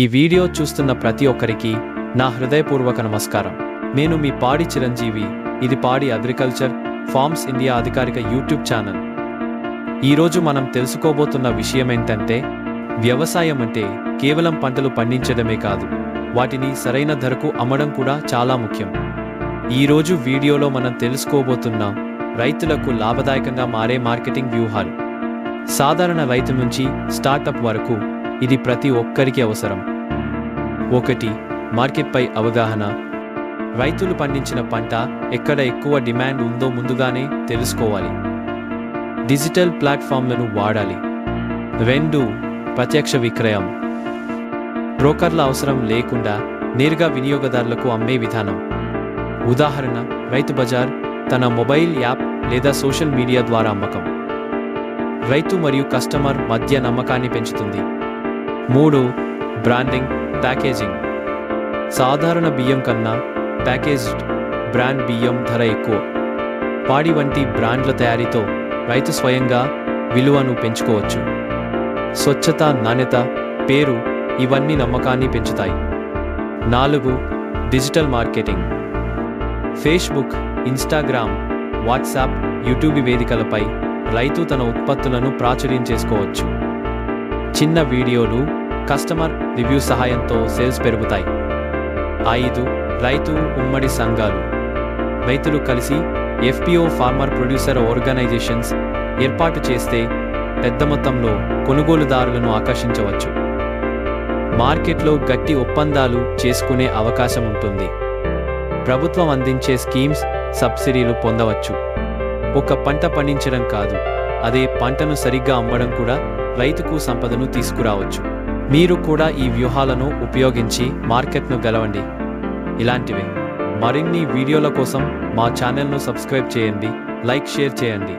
ఈ వీడియో చూస్తున్న ప్రతి ఒక్కరికి నా హృదయపూర్వక నమస్కారం. నేను మీ పాడి చిరంజీవి. ఇది పాడి అగ్రికల్చర్ ఫార్మ్స్ ఇండియా అధికారిక యూట్యూబ్ ఛానల్. ఈరోజు మనం తెలుసుకోబోతున్న విషయం ఏంటంటే, వ్యవసాయం అంటే కేవలం పంటలు పండించడమే కాదు, వాటిని సరైన ధరకు అమ్మడం కూడా చాలా ముఖ్యం. ఈరోజు వీడియోలో మనం తెలుసుకోబోతున్నాం రైతులకు లాభదాయకంగా మారే మార్కెటింగ్ వ్యూహాలు. సాధారణ రైతు నుంచి స్టార్టప్ వరకు ఇది ప్రతి ఒక్కరికి అవసరం. 1. మార్కెట్పై అవగాహన. రైతులు పండించిన పంట ఎక్కడ ఎక్కువ డిమాండ్ ఉందో ముందుగానే తెలుసుకోవాలి. డిజిటల్ ప్లాట్ఫామ్లను వాడాలి. 2. ప్రత్యక్ష విక్రయం. బ్రోకర్ల అవసరం లేకుండా నేరుగా వినియోగదారులకు అమ్మే విధానం. ఉదాహరణ, రైతు బజార్ తన మొబైల్ యాప్ లేదా సోషల్ మీడియా ద్వారా అమ్మకం. రైతు మరియు కస్టమర్ మధ్య నమ్మకాన్ని పెంచుతుంది. 3. Branding, packaging. సాధారణ బియ్యం కన్నా ప్యాకేజ్డ్ బ్రాండ్ బియ్యం ధర ఎక్కువ. పాడి వంటి బ్రాండ్ల తయారీతో రైతు స్వయంగా విలువను పెంచుకోవచ్చు. స్వచ్ఛత, నాణ్యత, పేరు ఇవన్నీ నమ్మకాన్ని పెంచుతాయి. 4. Digital marketing. Facebook, Instagram, WhatsApp, YouTube వేదికలపై రైతు తన ఉత్పత్తులను ప్రాచుర్యం చేసుకోవచ్చు. చిన్న వీడియోలు, కస్టమర్ రివ్యూ సహాయంతో సేల్స్ పెరుగుతాయి. 5. రైతు ఉమ్మడి సంఘాలు. రైతులు కలిసి FPO ఫార్మర్ ప్రొడ్యూసర్ ఆర్గనైజేషన్స్ ఏర్పాటు చేస్తే పెద్ద మొత్తంలో కొనుగోలుదారులను ఆకర్షించవచ్చు. మార్కెట్లో గట్టి ఒప్పందాలు చేసుకునే అవకాశం ఉంటుంది. ప్రభుత్వం అందించే స్కీమ్స్, సబ్సిడీలు పొందవచ్చు. ఒక పంట పండించడం కాదు, అదే పంటను సరిగ్గా అమ్మడం కూడా రైతుకు సంపదను తీసుకురావచ్చు. మీరు కూడా ఈ వ్యూహాలను ఉపయోగించి మార్కెట్ను గెలవండి. ఇలాంటివే మరిన్ని వీడియోల కోసం మా ఛానల్ను సబ్స్క్రైబ్ చేయండి, లైక్, షేర్ చేయండి.